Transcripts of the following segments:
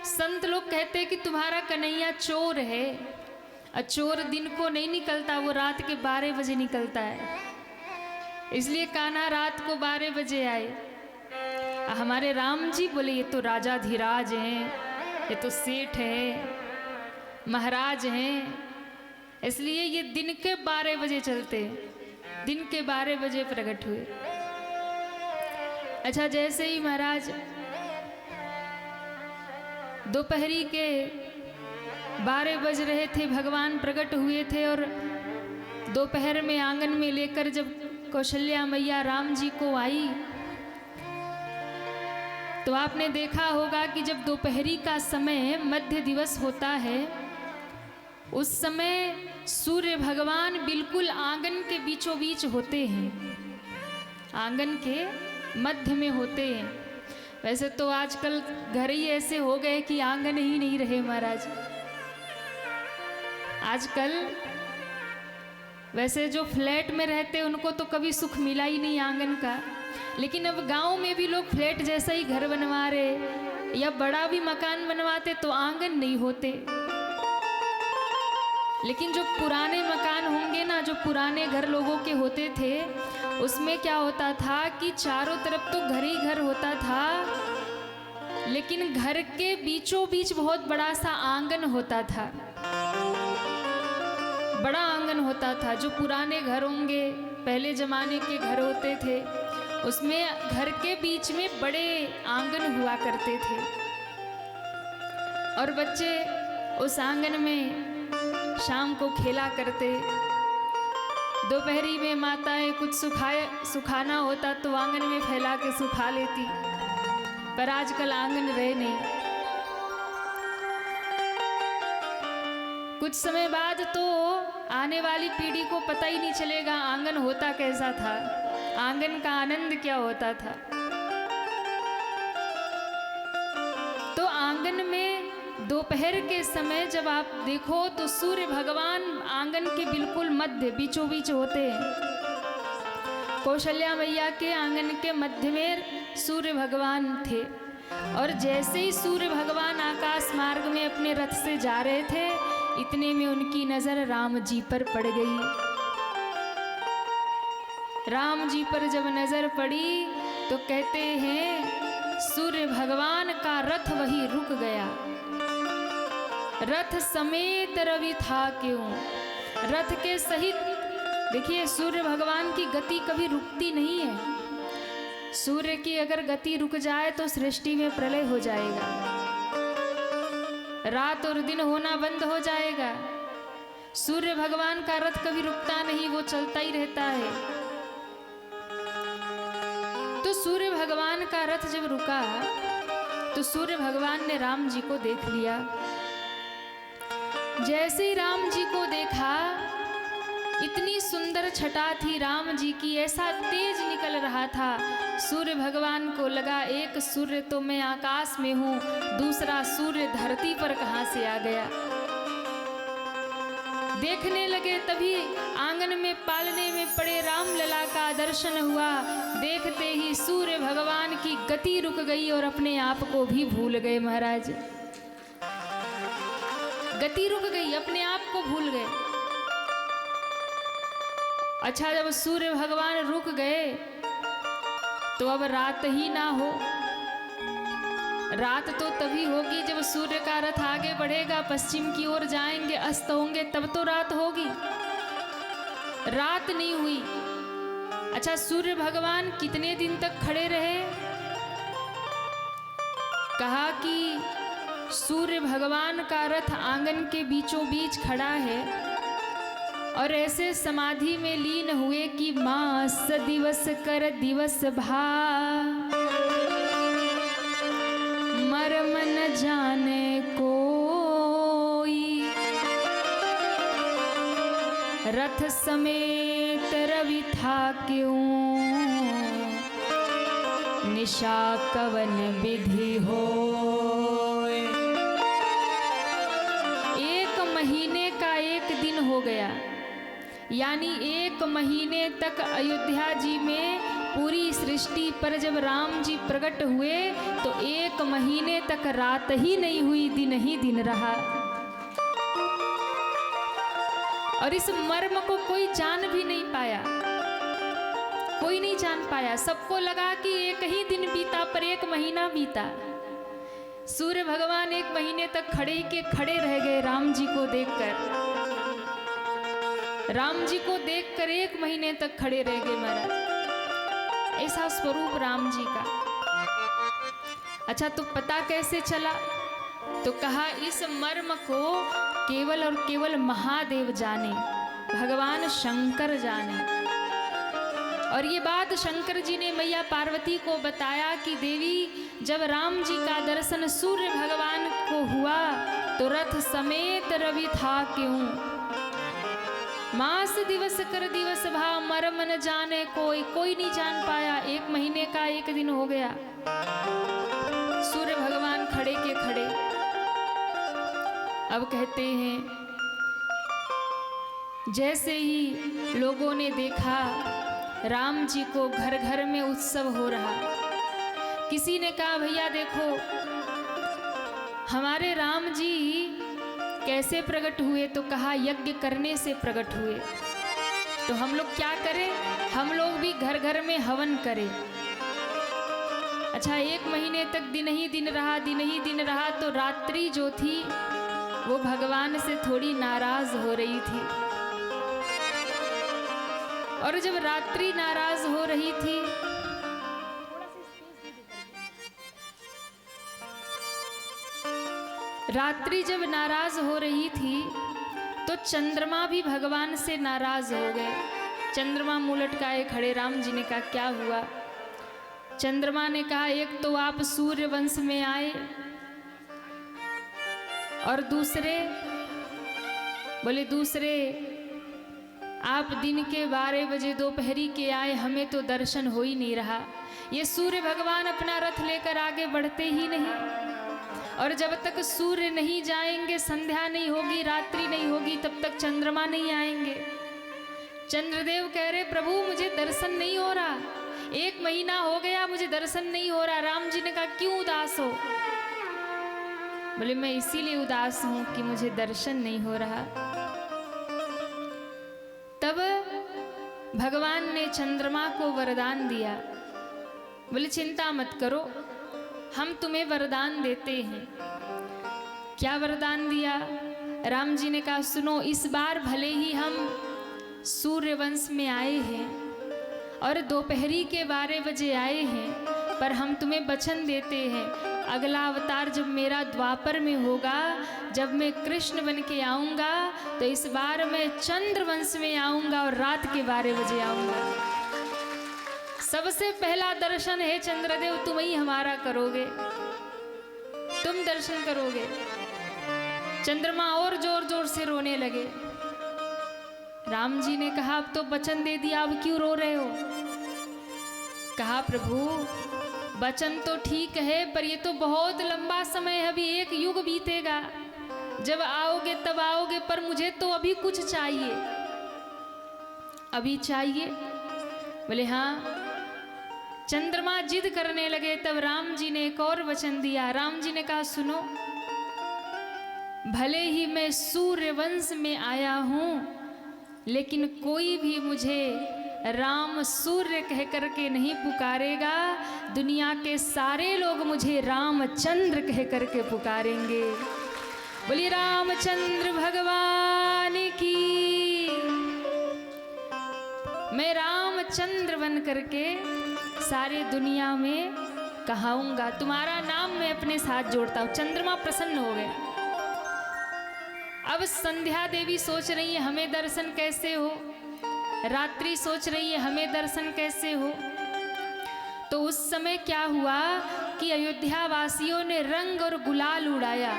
संत लोग कहते कि तुम्हारा कन्हैया चोर है, और चोर दिन को नहीं निकलता, वो रात के 12 बजे निकलता है। इसलिए कान्हा रात को 12 बजे आए। हमारे राम जी बोले ये तो राजाधिराज हैं, ये तो सेठ हैं, महाराज हैं, इसलिए ये दिन के 12 बजे चलते, दिन के 12 बजे प्रकट हुए। अच्छा, जैसे ही महाराज दोपहरी के 12 बज रहे थे, भगवान प्रकट हुए थे, और दोपहर में आंगन में लेकर जब कौशल्या मैया राम जी को आई, तो आपने देखा होगा कि जब दोपहरी का समय मध्य दिवस होता है, उस समय सूर्य भगवान बिल्कुल आंगन के बीचों बीच होते हैं, आंगन के मध्य में होते हैं। वैसे तो आजकल घर ही ऐसे हो गए कि आंगन ही नहीं रहे महाराज। आजकल वैसे जो फ्लैट में रहते उनको तो कभी सुख मिला ही नहीं आंगन का, लेकिन अब गांव में भी लोग फ्लैट जैसा ही घर बनवा रहे, या बड़ा भी मकान बनवाते तो आंगन नहीं होते। लेकिन जो पुराने मकान होंगे ना, जो पुराने घर लोगों के होते थे, उसमें क्या होता था कि चारों तरफ तो घर ही घर होता था, लेकिन घर के बीचों बीच बहुत बड़ा सा आंगन होता था, बड़ा आंगन होता था। जो पुराने घर होंगे, पहले जमाने के घर होते थे, उसमें घर के बीच में बड़े आंगन हुआ करते थे, और बच्चे उस आंगन में शाम को खेला करते। दोपहरी में माताएं कुछ सुखाना होता तो आंगन में फैला के सुखा लेती, पर आजकल आंगन रहे नहीं। कुछ समय बाद तो आने वाली पीढ़ी को पता ही नहीं चलेगा आंगन होता कैसा था, आंगन का आनंद क्या होता था। तो आंगन में दोपहर के समय जब आप देखो तो सूर्य भगवान आंगन के बिल्कुल मध्य बीचों बीच होते हैं। कौशल्या मैया के आंगन के मध्य में सूर्य भगवान थे, और जैसे ही सूर्य भगवान आकाश मार्ग में अपने रथ से जा रहे थे, इतने में उनकी नजर राम जी पर पड़ गई। राम जी पर जब नजर पड़ी तो कहते हैं सूर्य भगवान का रथ वही रुक गया। रथ समेत रवि था क्यों, रथ के सहित। देखिए, सूर्य भगवान की गति कभी रुकती नहीं है। सूर्य की अगर गति रुक जाए तो सृष्टि में प्रलय हो जाएगा, रात और दिन होना बंद हो जाएगा। सूर्य भगवान का रथ कभी रुकता नहीं, वो चलता ही रहता है। तो सूर्य भगवान का रथ जब रुका तो सूर्य भगवान ने राम जी को देख लिया। जैसे ही राम जी को देखा, इतनी सुंदर छटा थी राम जी की, ऐसा तेज निकल रहा था। सूर्य भगवान को लगा एक सूर्य तो मैं आकाश में हूँ, दूसरा सूर्य धरती पर कहाँ से आ गया। देखने लगे, तभी आंगन में पालने में पड़े राम लला का दर्शन हुआ। देखते ही सूर्य भगवान की गति रुक गई और अपने आप को भी भूल गए महाराज। गति रुक गई, अपने आप को भूल गए। अच्छा, जब सूर्य भगवान रुक गए तो अब रात ही ना हो। रात तो तभी होगी जब सूर्य का रथ आगे बढ़ेगा, पश्चिम की ओर जाएंगे, अस्त होंगे, तब तो रात होगी। रात नहीं हुई। अच्छा, सूर्य भगवान कितने दिन तक खड़े रहे? कहा कि सूर्य भगवान का रथ आंगन के बीचों बीच खड़ा है, और ऐसे समाधि में लीन हुए कि मास दिवस कर दिवस भा, मर्म न जाने कोई, रथ समेत रवि था क्यों, निशा कवन विधि हो। एक महीने का एक दिन हो गया, यानी एक महीने तक अयोध्या जी में पूरी सृष्टि पर जब राम जी प्रकट हुए तो 1 महीने तक रात ही नहीं हुई, दिन ही दिन रहा। और इस मर्म को कोई जान भी नहीं पाया, कोई नहीं जान पाया। सबको लगा कि 1 ही दिन बीता, पर 1 महीना बीता। सूर्य भगवान 1 महीने तक खड़े रह गए राम जी को देखकर। राम जी को देखकर 1 महीने तक खड़े रह गए महाराज। ऐसा स्वरूप राम जी का। अच्छा, तो पता कैसे चला? तो कहा इस मर्म को केवल और केवल महादेव जाने, भगवान शंकर जाने। और ये बात शंकर जी ने मैया पार्वती को बताया कि देवी, जब राम जी का दर्शन सूर्य भगवान को हुआ तो रथ समेत रवि था क्यों, मास दिवस कर दिवस भा, मर्म न जाने कोई, कोई नहीं जान पाया। 1 महीने का 1 दिन हो गया, सूर्य भगवान खड़े के खड़े। अब कहते हैं जैसे ही लोगों ने देखा राम जी को, घर घर में उत्सव हो रहा। किसी ने कहा भैया देखो हमारे राम जी कैसे प्रकट हुए, तो कहा यज्ञ करने से प्रकट हुए। तो हम लोग क्या करें, हम लोग भी घर घर में हवन करें। अच्छा, 1 महीने तक दिन ही दिन रहा, दिन ही दिन रहा। तो रात्रि जो थी वो भगवान से थोड़ी नाराज हो रही थी। और जब रात्रि नाराज हो रही थी, रात्रि जब नाराज हो रही थी तो चंद्रमा भी भगवान से नाराज हो गए। चंद्रमा मुंह लटकाए खड़े। राम जी ने कहा क्या हुआ? चंद्रमा ने कहा एक तो आप सूर्य वंश में आए और दूसरे आप दिन के 12 बजे दोपहरी के आए, हमें तो दर्शन हो ही नहीं रहा। ये सूर्य भगवान अपना रथ लेकर आगे बढ़ते ही नहीं, और जब तक सूर्य नहीं जाएंगे, संध्या नहीं होगी, रात्रि नहीं होगी, तब तक चंद्रमा नहीं आएंगे। चंद्रदेव कह रहे प्रभु मुझे दर्शन नहीं हो रहा, 1 महीना हो गया मुझे दर्शन नहीं हो रहा। राम जी ने कहा क्यों उदास हो? बोले मैं इसीलिए उदास हूं कि मुझे दर्शन नहीं हो रहा। तब भगवान ने चंद्रमा को वरदान दिया। बोले चिंता मत करो, हम तुम्हें वरदान देते हैं। क्या वरदान दिया? राम जी ने कहा सुनो, इस बार भले ही हम सूर्य वंश में आए हैं और दोपहरी के 12 बजे आए हैं, पर हम तुम्हें वचन देते हैं अगला अवतार जब मेरा द्वापर में होगा, जब मैं कृष्ण बन के आऊँगा, तो इस बार मैं चंद्र वंश में आऊँगा और रात के 12 बजे आऊँगा। सबसे पहला दर्शन है चंद्रदेव तुम ही हमारा करोगे, तुम दर्शन करोगे। चंद्रमा और जोर जोर से रोने लगे। राम जी ने कहा अब तो वचन दे दिया, अब क्यों रो रहे हो? कहा प्रभु वचन तो ठीक है, पर ये तो बहुत लंबा समय है, अभी 1 युग बीतेगा, जब आओगे तब आओगे, पर मुझे तो अभी कुछ चाहिए, अभी चाहिए। बोले हाँ। चंद्रमा जिद करने लगे। तब राम जी ने एक और वचन दिया। राम जी ने कहा सुनो, भले ही मैं सूर्य वंश में आया हूं, लेकिन कोई भी मुझे राम सूर्य कह करके नहीं पुकारेगा, दुनिया के सारे लोग मुझे रामचंद्र कह करके पुकारेंगे। बोलिए रामचंद्र भगवान की। मैं रामचंद्र बन करके सारे दुनिया में कहाऊंगा, तुम्हारा नाम मैं अपने साथ जोड़ता हूं। चंद्रमा प्रसन्न हो गए। अब संध्या देवी सोच रही है हमें दर्शन कैसे हो, रात्रि सोच रही है हमें दर्शन कैसे हो। तो उस समय क्या हुआ कि अयोध्या वासियों ने रंग और गुलाल उड़ाया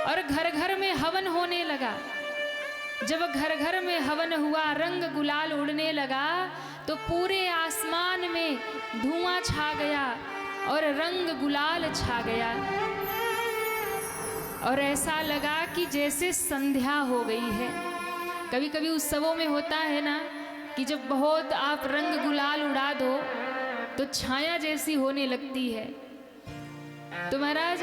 और घर घर में हवन होने लगा। जब घर घर में हवन हुआ, रंग गुलाल उड़ने लगा, तो पूरे आसमान में धुआं छा गया और रंग गुलाल छा गया, और ऐसा लगा कि जैसे संध्या हो गई है। कभी कभी उत्सवों में होता है ना कि जब बहुत आप रंग गुलाल उड़ा दो तो छाया जैसी होने लगती है। तो महाराज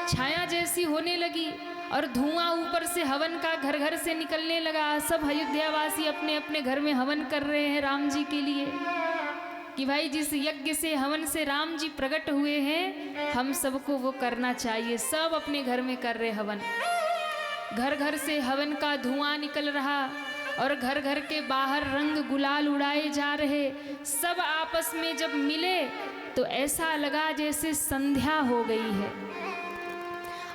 छाया जैसी होने लगी और धुआं ऊपर से हवन का घर घर से निकलने लगा। सब अयोध्यावासी अपने अपने घर में हवन कर रहे हैं राम जी के लिए कि भाई जिस यज्ञ से हवन से राम जी प्रकट हुए हैं हम सबको वो करना चाहिए। सब अपने घर में कर रहे हवन, घर घर से हवन का धुआं निकल रहा और घर घर के बाहर रंग गुलाल उड़ाए जा रहे। सब आपस में जब मिले तो ऐसा लगा जैसे संध्या हो गई है।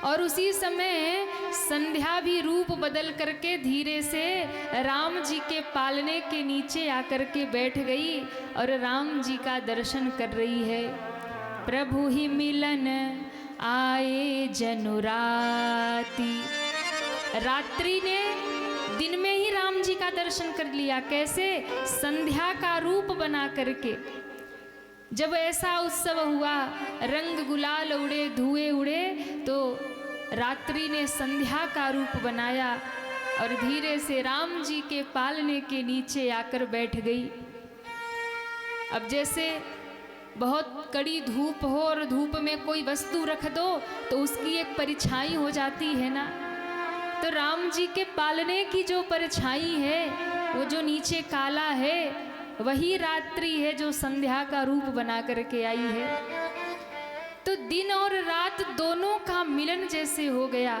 और उसी समय संध्या भी रूप बदल करके धीरे से राम जी के पालने के नीचे आकर के बैठ गई और राम जी का दर्शन कर रही है। प्रभु ही मिलन आए जनुराती। रात्रि ने दिन में ही राम जी का दर्शन कर लिया। कैसे? संध्या का रूप बना करके। जब ऐसा उत्सव हुआ, रंग गुलाल उड़े, धुएं उड़े, तो रात्रि ने संध्या का रूप बनाया और धीरे से राम जी के पालने के नीचे आकर बैठ गई। अब जैसे बहुत कड़ी धूप हो और धूप में कोई वस्तु रख दो तो उसकी एक परछाई हो जाती है ना, तो राम जी के पालने की जो परछाई है, वो जो नीचे काला है, वही रात्रि है जो संध्या का रूप बना करके आई है। तो दिन और रात दोनों का मिलन जैसे हो गया।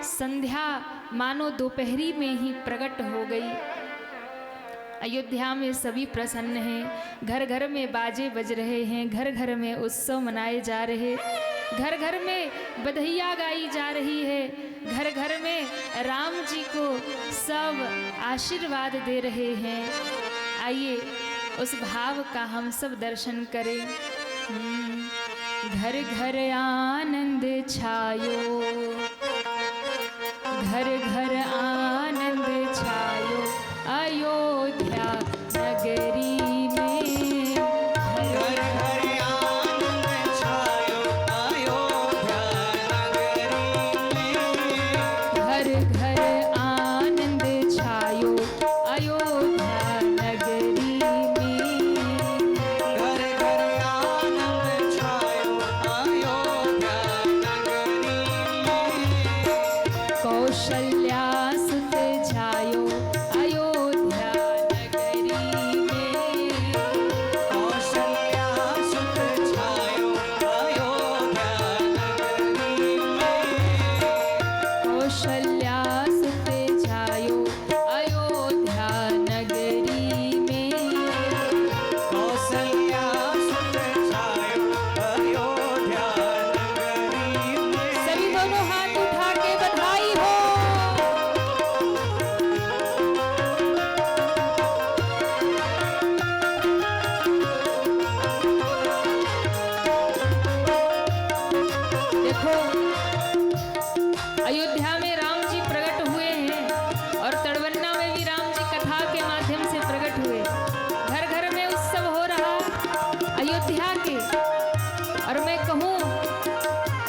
संध्या मानो दोपहरी में ही प्रकट हो गई। अयोध्या में सभी प्रसन्न हैं, घर घर में बाजे बज रहे हैं, घर घर में उत्सव मनाए जा रहे, घर घर में बधाइयाँ गाई जा रही है, घर घर में राम जी को सब आशीर्वाद दे रहे हैं। आइए उस भाव का हम सब दर्शन करें। घर घर आनंद छायो, घर घर आनंद छायो अयोध्या नगरी में। घर घर आनंद छायो अयोध्या नगरी में। घर घर आनंद छायो अयोध्या नगरी में। घर घर आनंद छायो अयोध्या नगरी में। कौशल्या सुत छायो अयोध्या नगरी में। कौशल्या सुत छायो अयोध्या नगरी में। कौशल्या सुत छायो अयोध्या नगरी में। कौशल्या सुत छायो अयोध्या नगरी में। सभी दोनों हाथ उठा के बधाई हो। देखो अयोध्या में राम जी प्रकट हुए हैं और तड़वन्ना में भी राम जी कथा के माध्यम से प्रकट हुए। घर घर में उत्सव हो रहा अयोध्या के। और मैं कहूँ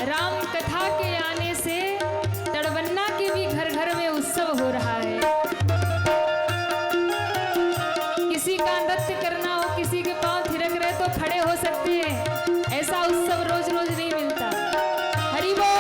राम कथा के आने से तड़वन्ना के भी घर घर में उत्सव हो रहा है। किसी का नृत्य करना हो, किसी के पांव थिरक रहे तो खड़े हो सकते हैं। ऐसा उत्सव रोज रोज नहीं मिलता। हरि बोल।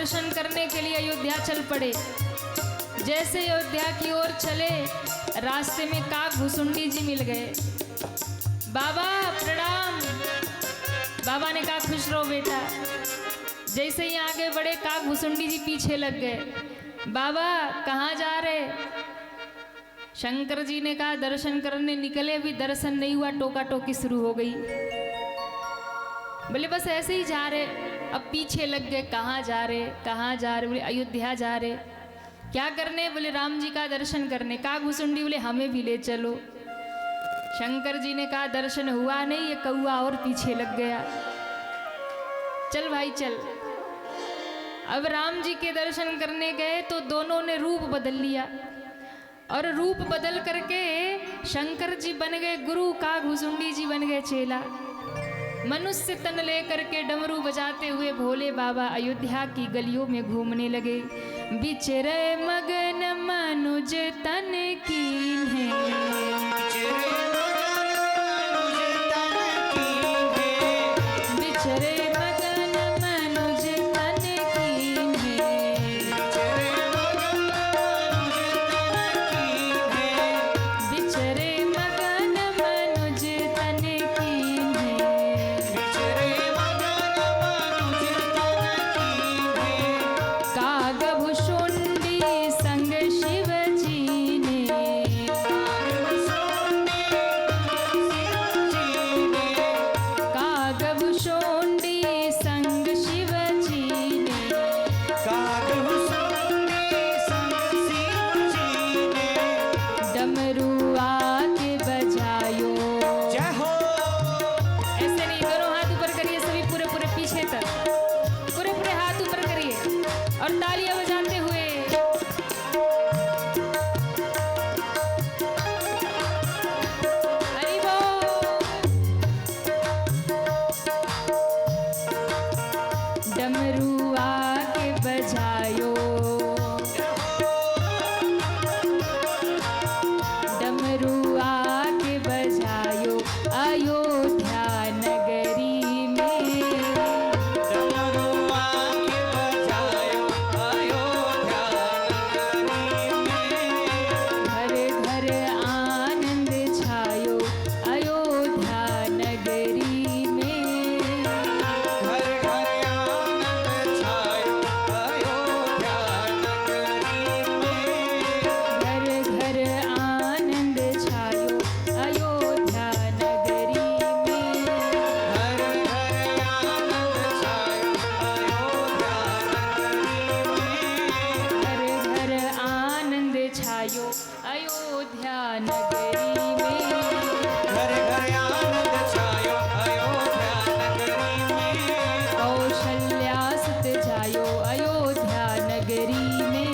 दर्शन करने के लिए अयोध्या चल पड़े। जैसे अयोध्या की ओर चले, रास्ते में काक भुसुंडी जी मिल गए। बाबा प्रणाम। बाबा ने कहा खुश रहो बेटा। जैसे ही आगे बढ़े, काक भुसुंडी जी पीछे लग गए। बाबा कहाँ जा रहे? शंकर जी ने कहा दर्शन करने निकले, भी दर्शन नहीं हुआ, टोका टोकी शुरू हो गई। बोले बस ऐसे ही जा रहे। अब पीछे लग गए, कहाँ जा रहे कहाँ जा रहे? बोले अयोध्या जा रहे। क्या करने? बोले राम जी का दर्शन करने। काक भुसुंडी बोले हमें भी ले चलो। शंकर जी ने कहा दर्शन हुआ नहीं, ये कौआ और पीछे लग गया। चल भाई चल। अब राम जी के दर्शन करने गए तो दोनों ने रूप बदल लिया, और रूप बदल करके शंकर जी बन गए गुरु, काक भुसुंडी जी बन गए चेला। मनुष्य तन लेकर के डमरू बजाते हुए भोले बाबा अयोध्या की गलियों में घूमने लगे। बिचरे मगन मनुज तन कीन्हे, बिचरे मगन मनुज तन कीन्हे, बिचरे मगन मनुज तन कीन्हे, काग भुसुंडी संग शिव जी ने, काग भुसुंडी संग शिव जी ने, डमरू आके बजायो। ऐसे नहीं, दोनों हाथ ऊपर करिए सभी, पूरे पूरे पीछे तक, पूरे पूरे हाथ ऊपर करिए और तालियां बजाते हुए। हरि बोल। डमरू आके बजायो, डमरू आके बजायो, अयोध्या नगरी में, घर घर आनंद छायो, अयोध्या नगरी में, घर घर आनंद छायो, अयोध्या नगरी में, घर घर आनंद छायो, अयोध्या नगरी में, कौशल्या सुत जायो, अयोध्या नगरी में,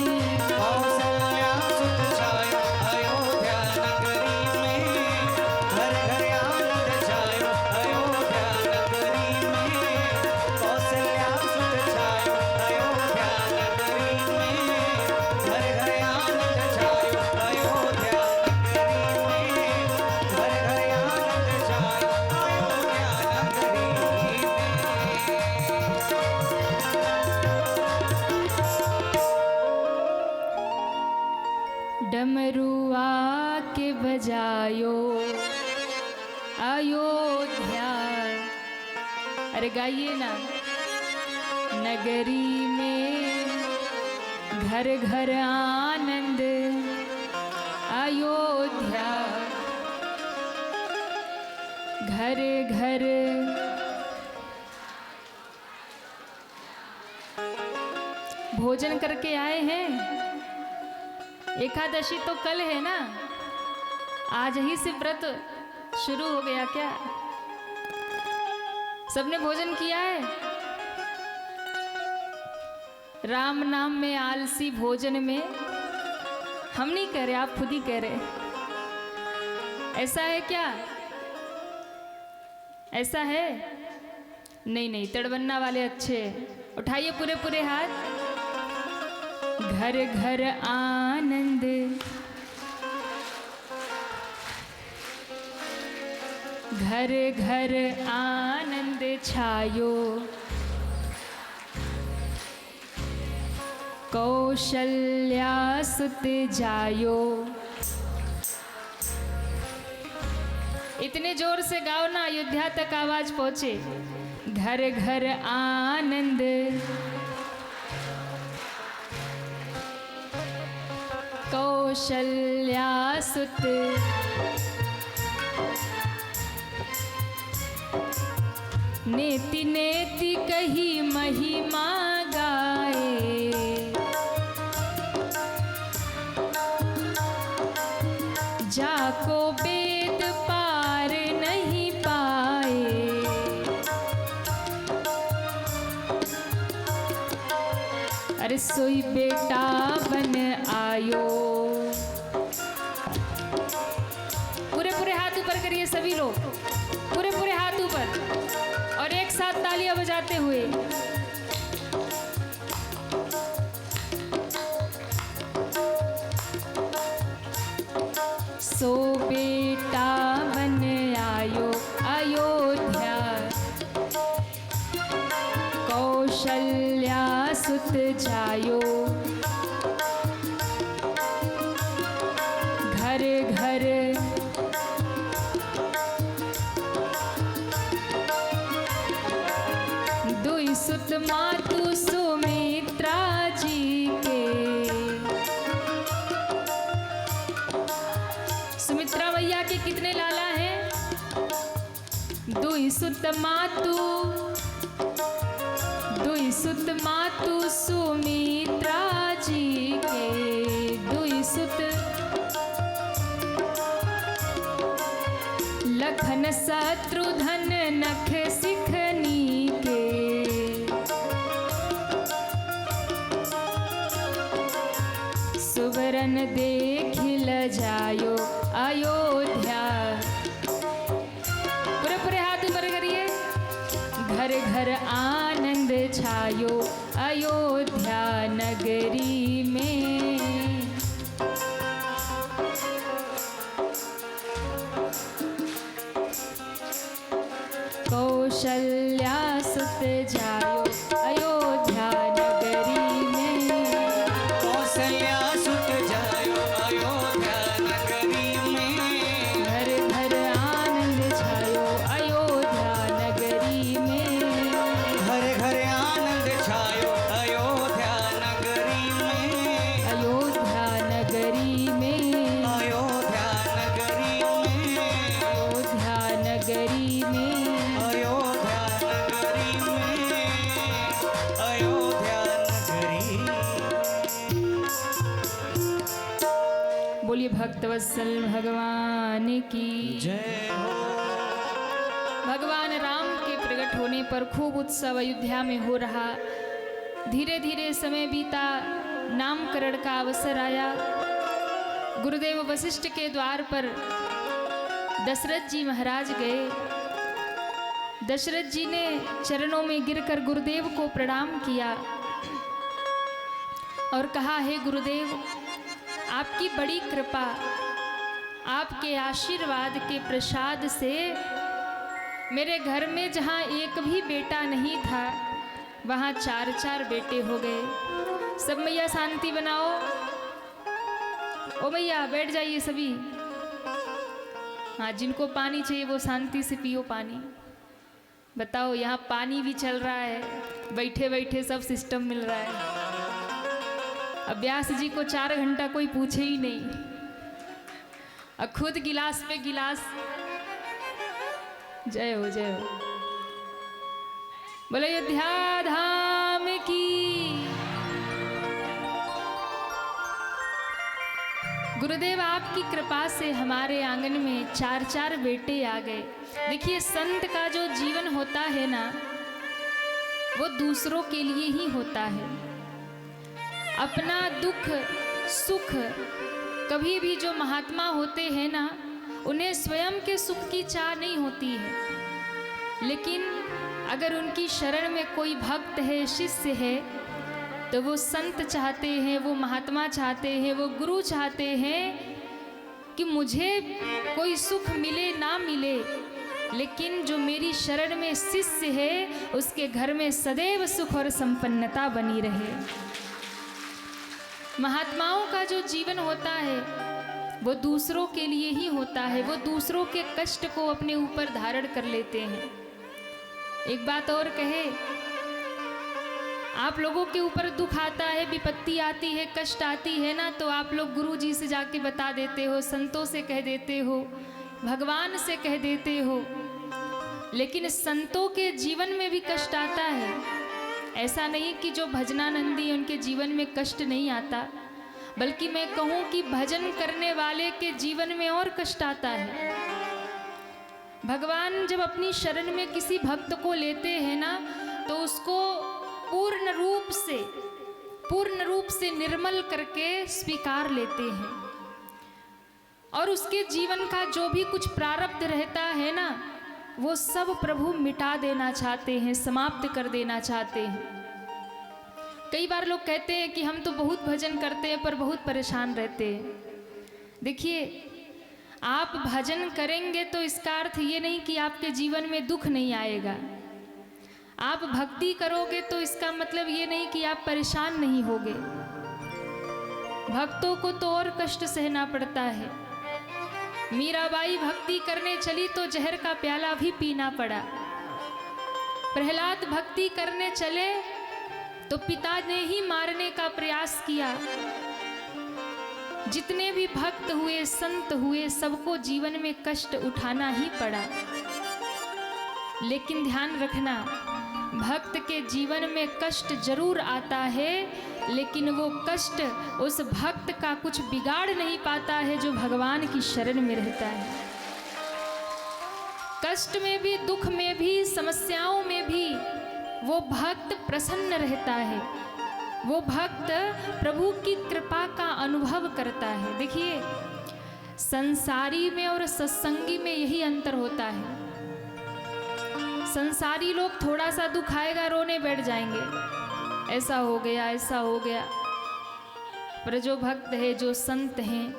डमरू आके बजायो, अयोध्या, अरे गाइए ना, नगरी में, घर घर आनंद, अयोध्या, घर घर भोजन करके आए हैं। एकादशी तो कल है ना, आज ही से व्रत शुरू हो गया क्या? सबने भोजन किया है? राम नाम में आलसी, भोजन में हम नहीं कह रहे, आप खुद ही कह रहे। ऐसा है क्या? ऐसा है? नहीं नहीं, तड़बन्ना वाले अच्छे, उठाइए पूरे पूरे हाथ। घर घर आनंद, घर घर आनंद छायो, कौशल्या सुत जायो। इतने जोर से गाओ ना अयोध्या तक आवाज पहुंचे। घर घर आनंद, कौशल्या सुत नेति नेति कही महिमा गाए। जाको वेद पार नहीं पाए। अरे सोई बेटा बन आयो। पूरे पूरे हाथ ऊपर करिए सभी लोग, पूरे पूरे हाथ ऊपर और एक साथ तालियां बजाते हुए। सो बेटा बन आयो अयोध्या, कौशल्या सुत जायो। घर घर दुई सुत मातु सुमित्रा जी के। सुमित्रा मैया के कितने लाला हैं? दुई सुत मातु सुमित्रा जी के। दुई सुत लखन शत्रुघ्न नख सिखनी के। सुवरन देखिल जायो अयोध्या। पूरे पूरे हाथ ऊपर करिए। घर घर आनंद छायो अयोध्या नगरी में। कौशल्या सुत जायो अयोध्या नगरी में। कौशल्या सुत जायो अयोध्या नगरी में। घर घर आनंद छायो अयोध्या नगरी में। घर घर आनंद छायो अयोध्या नगरी में। अयोध्या नगरी में। अयोध्या नगरी में। अयोध्या नगरी में। अयोध्या नगरी में। अयोध्या नगरी। बोलिए भक्तवत्सल भगवान की जय हो। भगवान राम के प्रकट होने पर खूब उत्सव अयोध्या में हो रहा। धीरे धीरे समय बीता, नामकरण का अवसर आया। गुरुदेव वशिष्ठ के द्वार पर दशरथ जी महाराज गए। दशरथ जी ने चरणों में गिरकर गुरुदेव को प्रणाम किया और कहा, हे गुरुदेव, आपकी बड़ी कृपा, आपके आशीर्वाद के प्रसाद से मेरे घर में जहाँ एक भी बेटा नहीं था वहाँ 4-4 बेटे हो गए। सब मैया शांति बनाओ। ओ मैया बैठ जाइए सभी। हाँ, जिनको पानी चाहिए वो शांति से पियो पानी। बताओ, यहाँ पानी भी चल रहा है, बैठे बैठे सब सिस्टम मिल रहा है। अब व्यास जी को 4 घंटा कोई पूछे ही नहीं, और खुद गिलास पे गिलास। जय हो जय हो। बोले अयोध्या धाम की। गुरुदेव आपकी कृपा से हमारे आंगन में 4-4 बेटे आ गए। देखिए, संत का जो जीवन होता है ना, वो दूसरों के लिए ही होता है। अपना दुख सुख, कभी भी जो महात्मा होते हैं ना, उन्हें स्वयं के सुख की चाह नहीं होती है। लेकिन अगर उनकी शरण में कोई भक्त है, शिष्य है, तो वो संत चाहते हैं, वो महात्मा चाहते हैं, वो गुरु चाहते हैं कि मुझे कोई सुख मिले ना मिले, लेकिन जो मेरी शरण में शिष्य है उसके घर में सदैव सुख और संपन्नता बनी रहे। महात्माओं का जो जीवन होता है वो दूसरों के लिए ही होता है। वो दूसरों के कष्ट को अपने ऊपर धारण कर लेते हैं। एक बात और कहे, आप लोगों के ऊपर दुख आता है, विपत्ति आती है, कष्ट आती है ना, तो आप लोग गुरु जी से जाके बता देते हो, संतों से कह देते हो, भगवान से कह देते हो। लेकिन संतों के जीवन में भी कष्ट आता है। ऐसा नहीं कि जो भजनानंदी उनके जीवन में कष्ट नहीं आता, बल्कि मैं कहूँ कि भजन करने वाले के जीवन में और कष्ट आता है। भगवान जब अपनी शरण में किसी भक्त को लेते हैं ना, तो उसको पूर्ण रूप से निर्मल करके स्वीकार लेते हैं। और उसके जीवन का जो भी कुछ प्रारब्ध रहता है ना, वो सब प्रभु मिटा देना चाहते हैं, समाप्त कर देना चाहते हैं। कई बार लोग कहते हैं कि हम तो बहुत भजन करते हैं पर बहुत परेशान रहते हैं। देखिए, आप भजन करेंगे तो इसका अर्थ ये नहीं कि आपके जीवन में दुख नहीं आएगा। आप भक्ति करोगे तो इसका मतलब ये नहीं कि आप परेशान नहीं होगे। भक्तों को तो और कष्ट सहना पड़ता है। मीराबाई भक्ति करने चली तो जहर का प्याला भी पीना पड़ा। प्रहलाद भक्ति करने चले तो पिता ने ही मारने का प्रयास किया। जितने भी भक्त हुए, संत हुए, सबको जीवन में कष्ट उठाना ही पड़ा। लेकिन ध्यान रखना, भक्त के जीवन में कष्ट जरूर आता है, लेकिन वो कष्ट उस भक्त का कुछ बिगाड़ नहीं पाता है जो भगवान की शरण में रहता है। कष्ट में भी, दुख में भी, समस्याओं में भी वो भक्त प्रसन्न रहता है। वो भक्त प्रभु की कृपा का अनुभव करता है। देखिए, संसारी में और सत्संगी में यही अंतर होता है। संसारी लोग थोड़ा सा दुख आएगा रोने बैठ जाएंगे, ऐसा हो गया, ऐसा हो गया। पर जो भक्त है, जो संत हैं,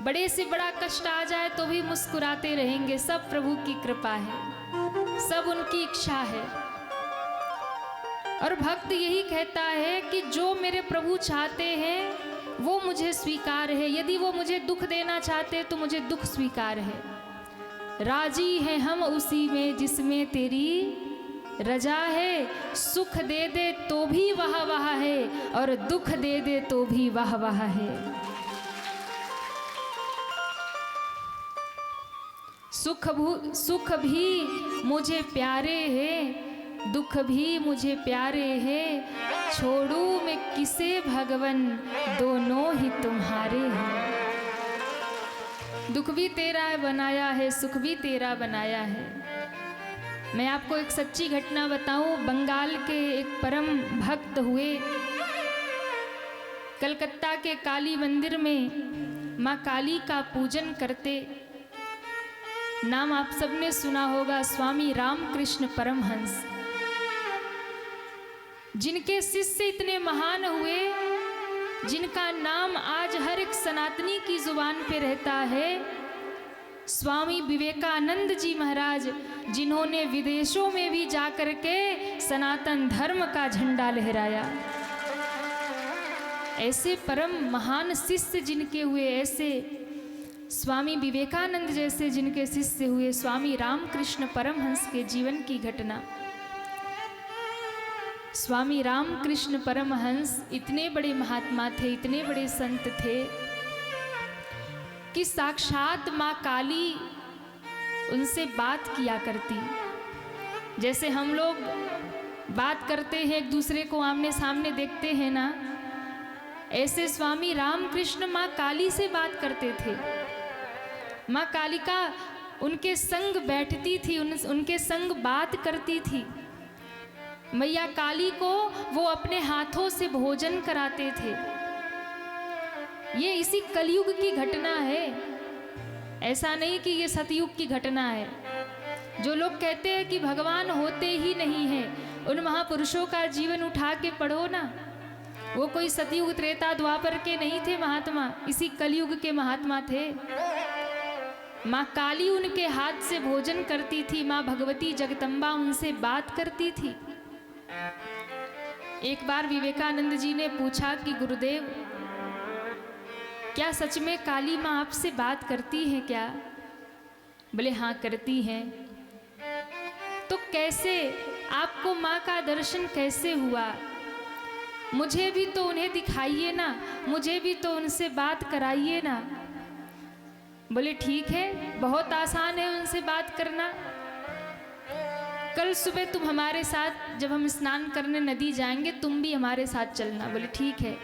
बड़े से बड़ा कष्ट आ जाए तो भी मुस्कुराते रहेंगे। सब प्रभु की कृपा है, सब उनकी इच्छा है। और भक्त यही कहता है कि जो मेरे प्रभु चाहते हैं वो मुझे स्वीकार है। यदि वो मुझे दुख देना चाहते तो मुझे दुख स्वीकार है। राजी हैं हम उसी में जिसमें तेरी रजा है। सुख दे दे तो भी वाह वाह है, और दुख दे दे तो भी वाह वाह है। सुख भी मुझे प्यारे हैं, दुख भी मुझे प्यारे हैं। छोड़ू मैं किसे भगवन, दोनों ही तुम्हारे हैं। दुख भी तेरा बनाया है, सुख भी तेरा बनाया है। मैं आपको एक सच्ची घटना बताऊं। बंगाल के एक परम भक्त हुए। कलकत्ता के काली मंदिर में माँ काली का पूजन करते। नाम आप सबने सुना होगा, स्वामी रामकृष्ण परमहंस, जिनके शिष्य इतने महान हुए, जिनका नाम आज हर एक सनातनी की जुबान पे रहता है। स्वामी विवेकानंद जी महाराज, जिन्होंने विदेशों में भी जाकर के सनातन धर्म का झंडा लहराया। ऐसे परम महान शिष्य जिनके हुए, ऐसे स्वामी विवेकानंद जैसे जिनके शिष्य हुए, स्वामी रामकृष्ण परमहंस के जीवन की घटना। स्वामी रामकृष्ण परमहंस इतने बड़े महात्मा थे, इतने बड़े संत थे कि साक्षात माँ काली उनसे बात किया करती। जैसे हम लोग बात करते हैं, एक दूसरे को आमने सामने देखते हैं ना, ऐसे स्वामी रामकृष्ण माँ काली से बात करते थे। माँ कालिका उनके संग बैठती थी, उनके संग बात करती थी। मैया काली को वो अपने हाथों से भोजन कराते थे। ये इसी कलयुग की घटना है, ऐसा नहीं कि ये सतयुग की घटना है। जो लोग कहते हैं कि भगवान होते ही नहीं हैं, उन महापुरुषों का जीवन उठा के पढ़ो ना। वो कोई सतयुग त्रेता द्वापर के नहीं थे महात्मा, इसी कलयुग के महात्मा थे। माँ काली उनके हाथ से भोजन करती थी, माँ भगवती जगदम्बा उनसे बात करती थी। एक बार विवेकानंद जी ने पूछा कि गुरुदेव, क्या सच में काली माँ आपसे बात करती हैं क्या? बोले हाँ करती हैं। तो कैसे, आपको माँ का दर्शन कैसे हुआ? मुझे भी तो उन्हें दिखाइए ना, मुझे भी तो उनसे बात कराइए ना। बोले ठीक है, बहुत आसान है उनसे बात करना। कल सुबह तुम हमारे साथ, जब हम स्नान करने नदी जाएंगे, तुम भी हमारे साथ चलना। बोले ठीक है।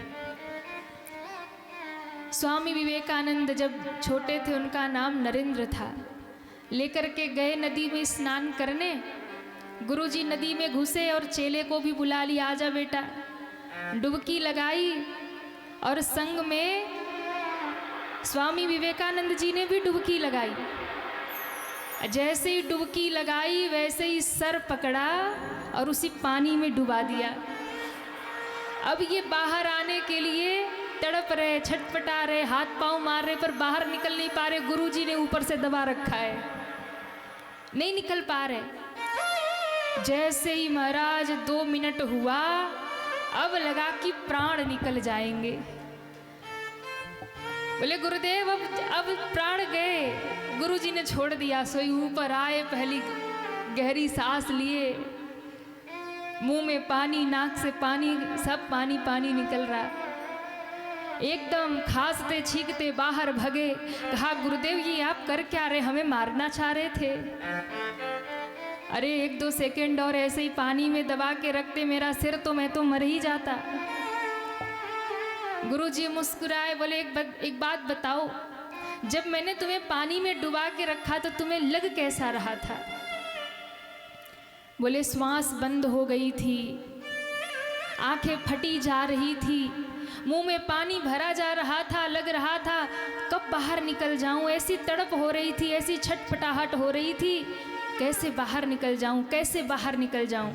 स्वामी विवेकानंद जब छोटे थे, उनका नाम नरेंद्र था, लेकर के गए नदी में स्नान करने। गुरुजी नदी में घुसे और चेले को भी बुला लिया, आजा बेटा। डुबकी लगाई और संग में स्वामी विवेकानंद जी ने भी डुबकी लगाई। जैसे ही डुबकी लगाई वैसे ही सर पकड़ा और उसी पानी में डुबा दिया। अब ये बाहर आने के लिए तड़प रहे, छटपटा रहे, हाथ पांव मार रहे, पर बाहर निकल नहीं पा रहे। गुरुजी ने ऊपर से दबा रखा है, नहीं निकल पा रहे। जैसे ही महाराज 2 मिनट हुआ, अब लगा कि प्राण निकल जाएंगे। बोले गुरुदेव अब प्राण गए। गुरुजी ने छोड़ दिया। सोई ऊपर आए, पहली गहरी सांस लिए, मुंह में पानी, नाक से पानी, सब पानी पानी निकल रहा। एकदम खांसते छींकते बाहर भगे। कहा गुरुदेव ये आप कर क्या रहे? हमें मारना चाह रहे थे। अरे 1-2 सेकंड और ऐसे ही पानी में दबा के रखते मेरा सिर, तो मैं तो मर ही जाता। गुरुजी मुस्कुराए, बोले एक बात बताओ, जब मैंने तुम्हें पानी में डुबा के रखा तो तुम्हें लग कैसा रहा था? बोले श्वास बंद हो गई थी, आंखें फटी जा रही थी, मुंह में पानी भरा जा रहा था, लग रहा था कब बाहर निकल जाऊं। ऐसी तड़प हो रही थी, ऐसी छटपटाहट हो रही थी, कैसे बाहर निकल जाऊं, कैसे बाहर निकल जाऊं।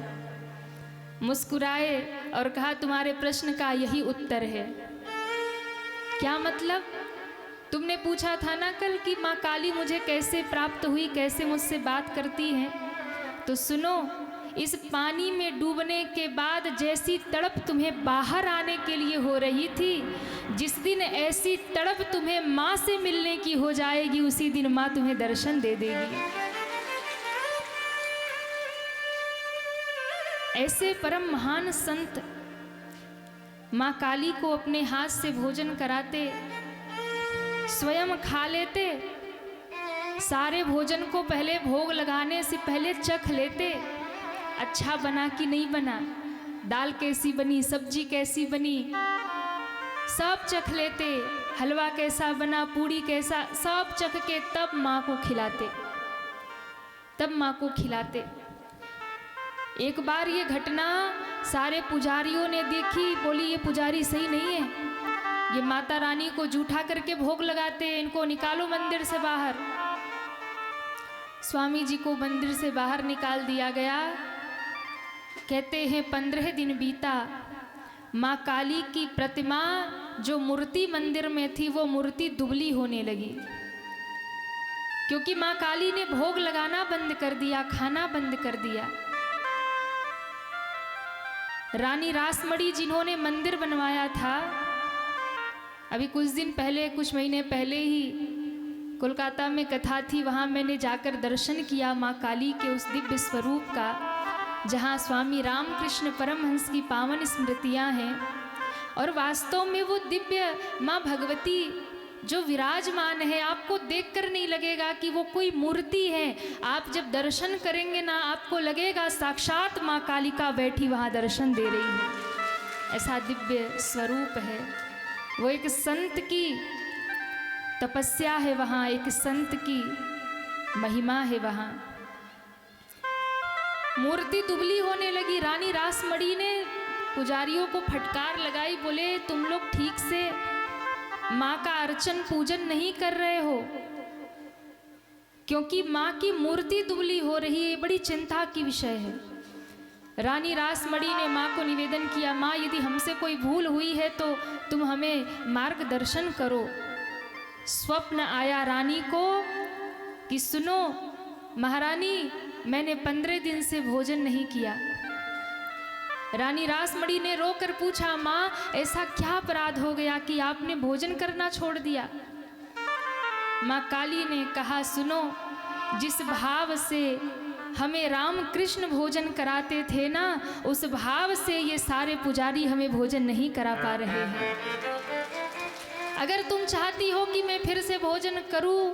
मुस्कुराए और कहा तुम्हारे प्रश्न का यही उत्तर है। क्या मतलब? तुमने पूछा था ना कल कि माँ काली मुझे कैसे प्राप्त हुई, कैसे मुझसे बात करती हैं? तो सुनो, इस पानी में डूबने के बाद जैसी तड़प तुम्हें बाहर आने के लिए हो रही थी, जिस दिन ऐसी तड़प तुम्हें माँ से मिलने की हो जाएगी, उसी दिन माँ तुम्हें दर्शन दे देगी। ऐसे परम महान संत माँ काली को अपने हाथ से भोजन कराते, स्वयं खा लेते। सारे भोजन को पहले भोग लगाने से पहले चख लेते, अच्छा बना कि नहीं बना, दाल कैसी बनी, सब्जी कैसी बनी, सब चख लेते। हलवा कैसा बना, पूड़ी कैसा, सब चख के तब माँ को खिलाते, तब माँ को खिलाते। एक बार ये घटना सारे पुजारियों ने देखी, बोली ये पुजारी सही नहीं है, ये माता रानी को जूठा करके भोग लगाते हैं, इनको निकालो मंदिर से बाहर। स्वामी जी को मंदिर से बाहर निकाल दिया गया। कहते हैं 15 दिन बीता, माँ काली की प्रतिमा जो मूर्ति मंदिर में थी वो मूर्ति दुबली होने लगी, क्योंकि माँ काली ने भोग लगाना बंद कर दिया, खाना बंद कर दिया। रानी रासमणी जिन्होंने मंदिर बनवाया था, अभी कुछ दिन पहले, कुछ महीने पहले ही कोलकाता में कथा थी, वहाँ मैंने जाकर दर्शन किया माँ काली के उस दिव्य स्वरूप का, जहाँ स्वामी रामकृष्ण परमहंस की पावन स्मृतियाँ हैं। और वास्तव में वो दिव्य माँ भगवती जो विराजमान है, आपको देखकर नहीं लगेगा कि वो कोई मूर्ति है। आप जब दर्शन करेंगे ना, आपको लगेगा साक्षात माँ कालिका बैठी वहाँ दर्शन दे रही है। ऐसा दिव्य स्वरूप है वो। एक संत की तपस्या है वहाँ, एक संत की महिमा है वहाँ। मूर्ति दुबली होने लगी। रानी रासमणी ने पुजारियों को फटकार लगाई, बोले तुम लोग ठीक से माँ का अर्चन पूजन नहीं कर रहे हो, क्योंकि माँ की मूर्ति दुबली हो रही है, बड़ी चिंता की विषय है। रानी रासमणी ने माँ को निवेदन किया, माँ यदि हमसे कोई भूल हुई है तो तुम हमें मार्गदर्शन करो। स्वप्न आया रानी को कि सुनो महारानी, मैंने 15 दिन से भोजन नहीं किया, रानी रासमणी ने रोकर पूछा, माँ ऐसा क्या अपराध हो गया कि आपने भोजन करना छोड़ दिया? माँ काली ने कहा, सुनो, जिस भाव से हमें राम कृष्ण भोजन कराते थे ना, उस भाव से ये सारे पुजारी हमें भोजन नहीं करा पा रहे हैं। अगर तुम चाहती हो कि मैं फिर से भोजन करूं,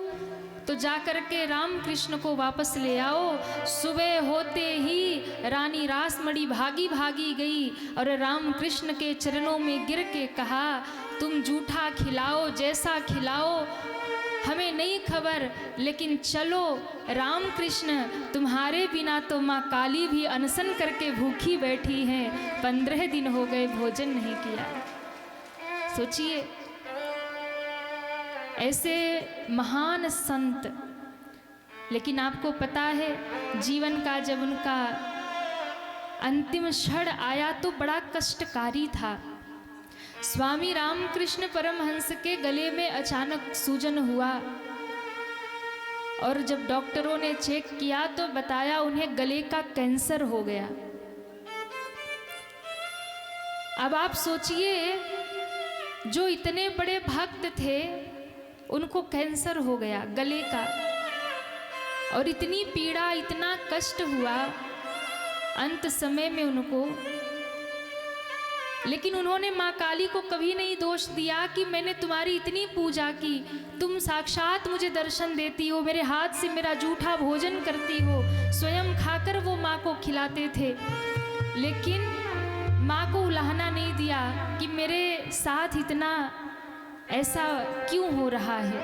तो जाकर के राम कृष्ण को वापस ले आओ। सुबह होते ही रानी रासमणी भागी भागी गई और राम कृष्ण के चरणों में गिर के कहा, तुम जूठा खिलाओ, जैसा खिलाओ हमें नहीं खबर, लेकिन चलो राम कृष्ण, तुम्हारे बिना तो माँ काली भी अनशन करके भूखी बैठी हैं, 15 दिन हो गए भोजन नहीं किया। सोचिए, ऐसे महान संत, लेकिन आपको पता है जीवन का जब उनका अंतिम क्षण आया तो बड़ा कष्टकारी था। स्वामी रामकृष्ण परमहंस के गले में अचानक सूजन हुआ और जब डॉक्टरों ने चेक किया तो बताया उन्हें गले का कैंसर हो गया। अब आप सोचिए, जो इतने बड़े भक्त थे उनको कैंसर हो गया गले का, और इतनी पीड़ा, इतना कष्ट हुआ अंत समय में उनको। लेकिन उन्होंने माँ काली को कभी नहीं दोष दिया कि मैंने तुम्हारी इतनी पूजा की, तुम साक्षात मुझे दर्शन देती हो, मेरे हाथ से मेरा जूठा भोजन करती हो। स्वयं खाकर वो माँ को खिलाते थे, लेकिन माँ को उलाहना नहीं दिया कि मेरे साथ इतना ऐसा क्यों हो रहा है।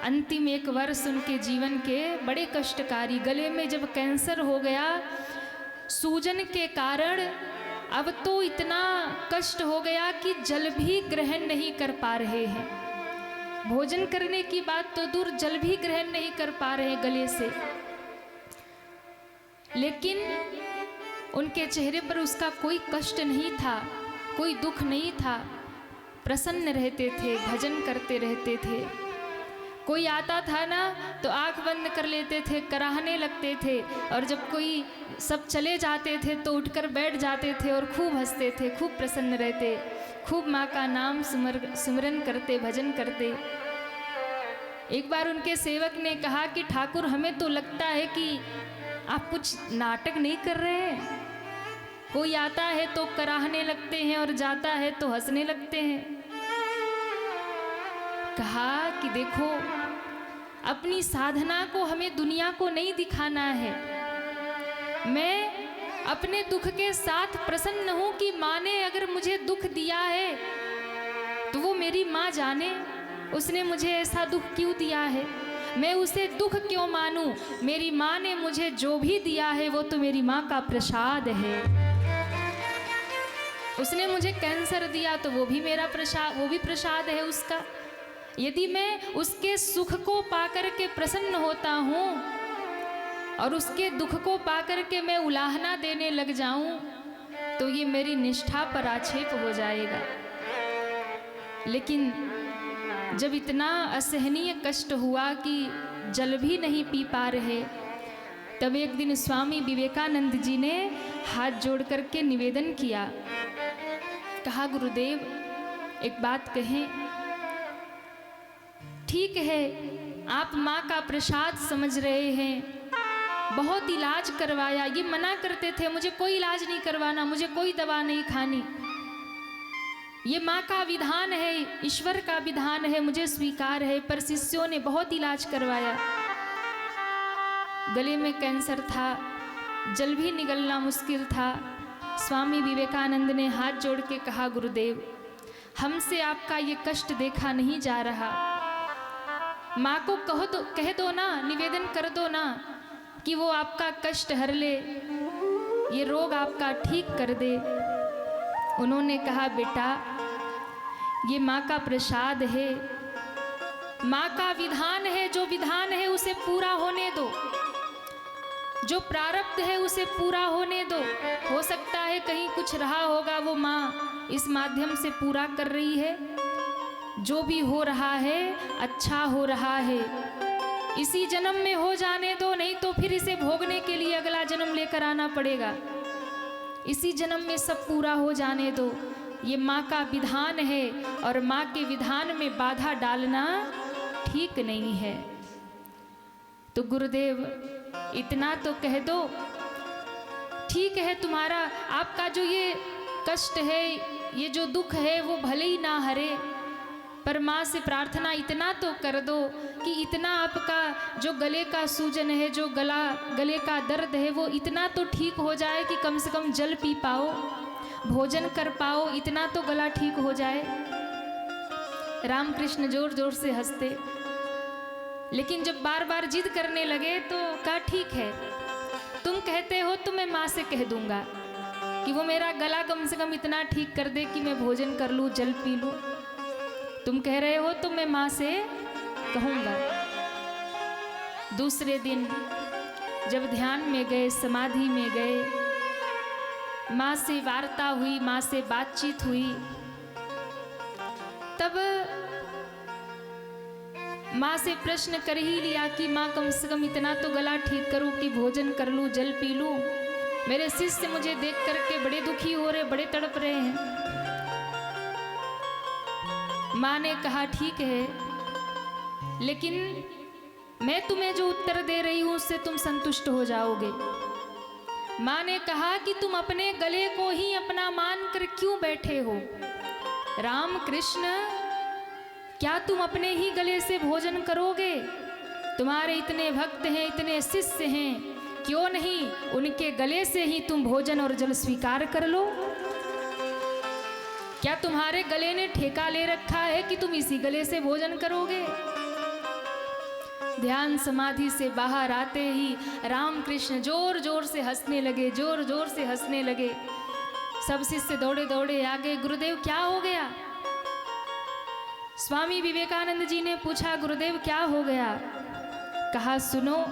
अंतिम 1 वर्ष उनके जीवन के बड़े कष्टकारी। गले में जब कैंसर हो गया सूजन के कारण, अब तो इतना कष्ट हो गया कि जल भी ग्रहण नहीं कर पा रहे हैं। भोजन करने की बात तो दूर, जल भी ग्रहण नहीं कर पा रहे गले से। लेकिन उनके चेहरे पर उसका कोई कष्ट नहीं था, कोई दुख नहीं था, प्रसन्न रहते थे, भजन करते रहते थे। कोई आता था ना तो आंख बंद कर लेते थे, कराहने लगते थे, और जब कोई सब चले जाते थे तो उठकर बैठ जाते थे और खूब हंसते थे, खूब प्रसन्न रहते, खूब माँ का नाम सुमरन करते, भजन करते। एक बार उनके सेवक ने कहा कि ठाकुर, हमें तो लगता है कि आप कुछ नाटक नहीं कर रहे हैं। कोई आता है तो कराहने लगते हैं और जाता है तो हंसने लगते हैं। कहा कि देखो, अपनी साधना को हमें दुनिया को नहीं दिखाना है। मैं अपने दुख के साथ प्रसन्न हूं कि माँ ने अगर मुझे दुख दिया है तो वो मेरी माँ जाने उसने मुझे ऐसा दुख क्यों दिया है। मैं उसे दुख क्यों मानूं। मेरी माँ ने मुझे जो भी दिया है वो तो मेरी माँ का प्रसाद है। उसने मुझे कैंसर दिया तो वो भी मेरा प्रसाद, वो भी प्रसाद है उसका। यदि मैं उसके सुख को पाकर के प्रसन्न होता हूँ और उसके दुख को पाकर के मैं उलाहना देने लग जाऊं तो ये मेरी निष्ठा पर आक्षेप हो जाएगा। लेकिन जब इतना असहनीय कष्ट हुआ कि जल भी नहीं पी पा रहे, तब एक दिन स्वामी विवेकानंद जी ने हाथ जोड़ करके निवेदन किया। कहा, गुरुदेव एक बात कहें। ठीक है, आप माँ का प्रसाद समझ रहे हैं, बहुत इलाज करवाया, ये मना करते थे मुझे कोई इलाज नहीं करवाना, मुझे कोई दवा नहीं खानी, ये माँ का विधान है, ईश्वर का विधान है, मुझे स्वीकार है। पर शिष्यों ने बहुत इलाज करवाया, गले में कैंसर था, जल भी निगलना मुश्किल था। स्वामी विवेकानंद ने हाथ जोड़ के कहा, गुरुदेव हमसे आपका ये कष्ट देखा नहीं जा रहा, माँ को कह दो ना, निवेदन कर दो ना कि वो आपका कष्ट हर ले, ये रोग आपका ठीक कर दे। उन्होंने कहा, बेटा ये माँ का प्रसाद है, माँ का विधान है, जो विधान है उसे पूरा होने दो, जो प्रारब्ध है उसे पूरा होने दो। हो सकता है कहीं कुछ रहा होगा, वो माँ इस माध्यम से पूरा कर रही है। जो भी हो रहा है अच्छा हो रहा है, इसी जन्म में हो जाने दो, नहीं तो फिर इसे भोगने के लिए अगला जन्म लेकर आना पड़ेगा। इसी जन्म में सब पूरा हो जाने दो, ये माँ का विधान है और माँ के विधान में बाधा डालना ठीक नहीं है। तो गुरुदेव इतना तो कह दो, ठीक है तुम्हारा आपका जो ये कष्ट है, ये जो दुख है वो भले ही ना हरे, पर माँ से प्रार्थना इतना तो कर दो कि इतना आपका जो गले का सूजन है, जो गले का दर्द है, वो इतना तो ठीक हो जाए कि कम से कम जल पी पाओ, भोजन कर पाओ, इतना तो गला ठीक हो जाए। रामकृष्ण जोर जोर से हंसते, लेकिन जब बार बार जिद करने लगे तो कहा ठीक है, तुम कहते हो तो मैं माँ से कह दूंगा कि वो मेरा गला कम से कम इतना ठीक कर दे कि मैं भोजन कर लूँ, जल पी लूँ। तुम कह रहे हो तो मैं माँ से कहूँगा। दूसरे दिन जब ध्यान में गए, समाधि में गए, माँ से वार्ता हुई, माँ से बातचीत हुई, तब माँ से प्रश्न कर ही लिया कि माँ कम से कम इतना तो गला ठीक करूँ कि भोजन कर लूँ, जल पी लूँ। मेरे शिष्य मुझे देख करके बड़े दुखी हो रहे, बड़े तड़प रहे हैं। माँ ने कहा ठीक है, लेकिन मैं तुम्हें जो उत्तर दे रही हूँ उससे तुम संतुष्ट हो जाओगे। माँ ने कहा कि तुम अपने गले को ही अपना मान कर क्यों बैठे हो? राम कृष्ण, क्या तुम अपने ही गले से भोजन करोगे? तुम्हारे इतने भक्त हैं, इतने शिष्य हैं, क्यों नहीं उनके गले से ही तुम भोजन और जल स्वीकार कर लो? क्या तुम्हारे गले ने ठेका ले रखा है कि तुम इसी गले से भोजन करोगे? ध्यान समाधि से बाहर आते ही रामकृष्ण जोर जोर से हंसने लगे, जोर जोर से हंसने लगे। सब शिष्य दौड़े दौड़े आगे, गुरुदेव क्या हो गया? स्वामी विवेकानंद जी ने पूछा, गुरुदेव क्या हो गया? कहा सुनो,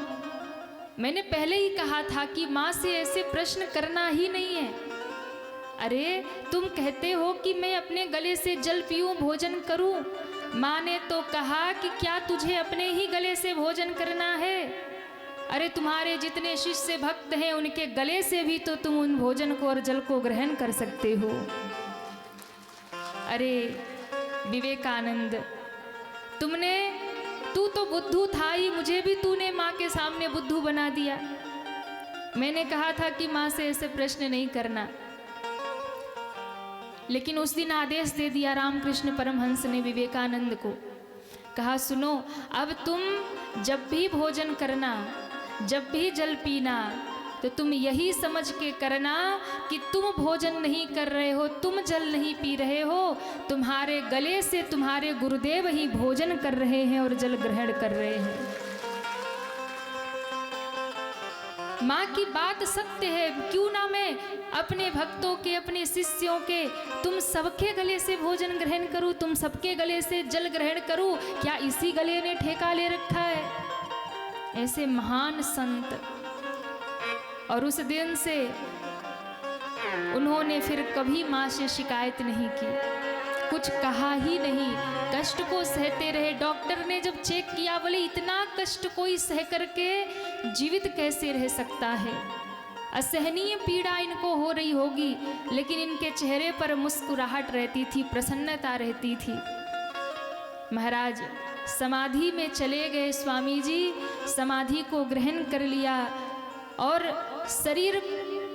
मैंने पहले ही कहा था कि माँ से ऐसे प्रश्न करना ही नहीं है। अरे तुम कहते हो कि मैं अपने गले से जल पीऊं, भोजन करूं। माँ ने तो कहा कि क्या तुझे अपने ही गले से भोजन करना है? अरे तुम्हारे जितने शिष्य भक्त हैं उनके गले से भी तो तुम उन भोजन को और जल को ग्रहण कर सकते हो। अरे विवेकानंद, तू तो बुद्धू था ही, मुझे भी तूने माँ के सामने बुद्धू बना दिया। मैंने कहा था कि माँ से ऐसे प्रश्न नहीं करना, लेकिन उस दिन आदेश दे दिया रामकृष्ण परमहंस ने विवेकानंद को। कहा सुनो, अब तुम जब भी भोजन करना, जब भी जल पीना, तो तुम यही समझ के करना कि तुम भोजन नहीं कर रहे हो, तुम जल नहीं पी रहे हो, तुम्हारे गले से तुम्हारे गुरुदेव ही भोजन कर रहे हैं और जल ग्रहण कर रहे हैं। माँ की बात सत्य है, क्यों ना मैं अपने भक्तों के, अपने शिष्यों के, तुम सबके गले से भोजन ग्रहण करूं, तुम सबके गले से जल ग्रहण करूं। क्या इसी गले ने ठेका ले रखा है? ऐसे महान संत। और उस दिन से उन्होंने फिर कभी माँ से शिकायत नहीं की, कुछ कहा ही नहीं, कष्ट को सहते रहे। डॉक्टर ने जब चेक किया, बोले इतना कष्ट कोई सह करके जीवित कैसे रह सकता है? असहनीय पीड़ा इनको हो रही होगी, लेकिन इनके चेहरे पर मुस्कुराहट रहती थी, प्रसन्नता रहती थी। महाराज समाधि में चले गए, स्वामी जी समाधि को ग्रहण कर लिया और शरीर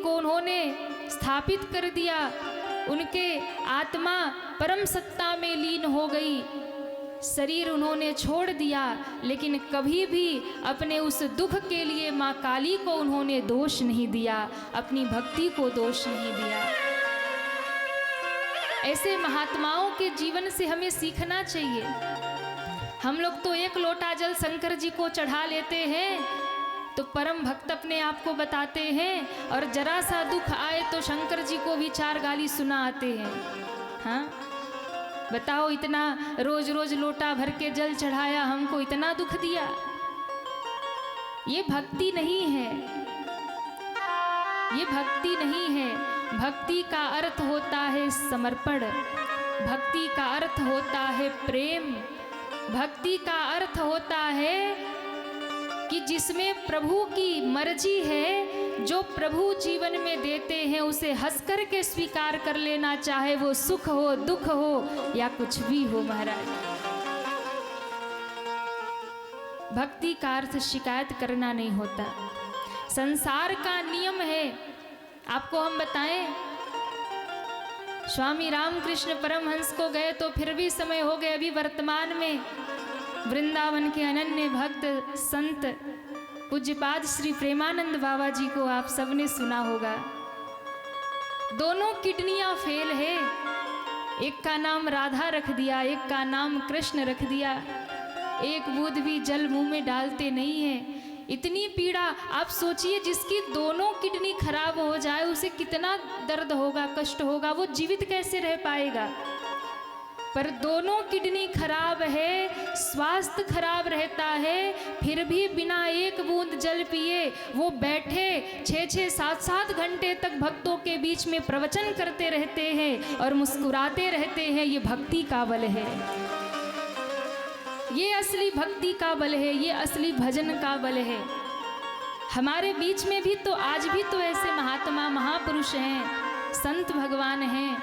को उन्होंने स्थापित कर दिया। उनके आत्मा परम सत्ता में लीन हो गई, शरीर उन्होंने छोड़ दिया, लेकिन कभी भी अपने उस दुख के लिए माँ काली को उन्होंने दोष नहीं दिया, अपनी भक्ति को दोष नहीं दिया। ऐसे महात्माओं के जीवन से हमें सीखना चाहिए। हम लोग तो एक लोटा जल शंकर जी को चढ़ा लेते हैं तो परम भक्त अपने आप को बताते हैं, और जरा सा दुख आए तो शंकर जी को भी चार गाली सुना आते हैं। हाँ बताओ, इतना रोज रोज लोटा भर के जल चढ़ाया, हमको इतना दुख दिया। ये भक्ति नहीं है, ये भक्ति नहीं है। भक्ति का अर्थ होता है समर्पण, भक्ति का अर्थ होता है प्रेम, भक्ति का अर्थ होता है कि जिसमें प्रभु की मर्जी है जो प्रभु जीवन में देते हैं उसे हंस कर के स्वीकार कर लेना, चाहे वो सुख हो, दुख हो या कुछ भी हो महाराज। भक्ति का अर्थ शिकायत करना नहीं होता। संसार का नियम है। आपको हम बताएं, स्वामी रामकृष्ण परमहंस को गए तो फिर भी समय हो गए। अभी वर्तमान में वृंदावन के अनन्य भक्त संत पूज्यपाद श्री प्रेमानंद बाबा जी को आप सबने सुना होगा। दोनों किडनियां फेल है। एक का नाम राधा रख दिया, एक का नाम कृष्ण रख दिया। एक बूंद भी जल मुंह में डालते नहीं है। इतनी पीड़ा, आप सोचिए, जिसकी दोनों किडनी खराब हो जाए उसे कितना दर्द होगा, कष्ट होगा, वो जीवित कैसे रह पाएगा। पर दोनों किडनी खराब है, स्वास्थ्य खराब रहता है, फिर भी बिना एक बूंद जल पिए वो बैठे 6-6, 7-7 घंटे तक भक्तों के बीच में प्रवचन करते रहते हैं और मुस्कुराते रहते हैं। ये भक्ति का बल है, ये असली भक्ति का बल है, ये असली भजन का बल है। हमारे बीच में भी तो आज भी तो ऐसे महात्मा महापुरुष हैं, संत भगवान हैं।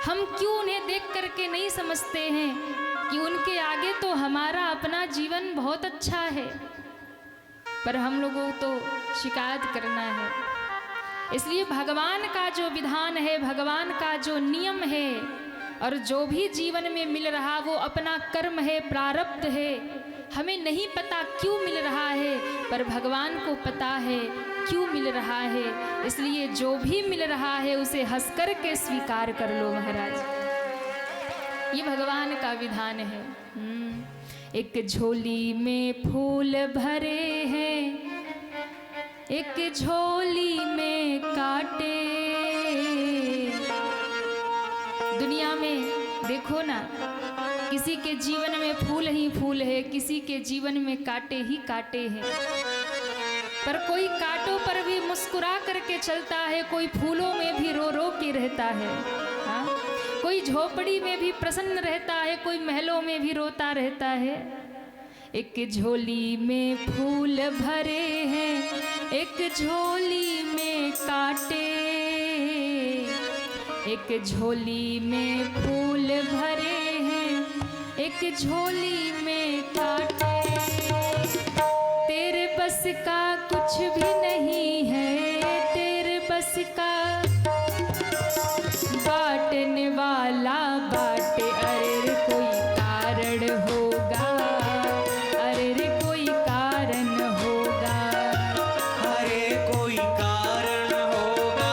हम क्यों उन्हें देख करके नहीं समझते हैं कि उनके आगे तो हमारा अपना जीवन बहुत अच्छा है, पर हम लोगों को तो शिकायत करना है। इसलिए भगवान का जो विधान है, भगवान का जो नियम है, और जो भी जीवन में मिल रहा वो अपना कर्म है, प्रारब्ध है। हमें नहीं पता क्यों मिल रहा है, पर भगवान को पता है क्यों मिल रहा है। इसलिए जो भी मिल रहा है उसे हंस कर के स्वीकार कर लो महाराज। ये भगवान का विधान है। एक झोली में फूल भरे हैं, एक झोली में कांटे। दुनिया में देखो ना, किसी के जीवन में फूल ही फूल है, किसी के जीवन में कांटे ही कांटे हैं। पर कोई कांटों पर भी मुस्कुरा करके चलता है, कोई फूलों में भी रो रो के रहता है। हाँ? कोई झोपड़ी में भी प्रसन्न रहता है, कोई महलों में भी रोता रहता है। एक झोली में फूल भरे हैं, एक झोली में कांटे। एक झोली में फूल भरे हैं, एक झोली में कांटे। तेरे बस का कुछ भी नहीं है, तेरे बस का बांटने वाला बाटे। अरे रे कोई कारण होगा, अरे रे कोई कारण होगा, अरे कोई कारण होगा,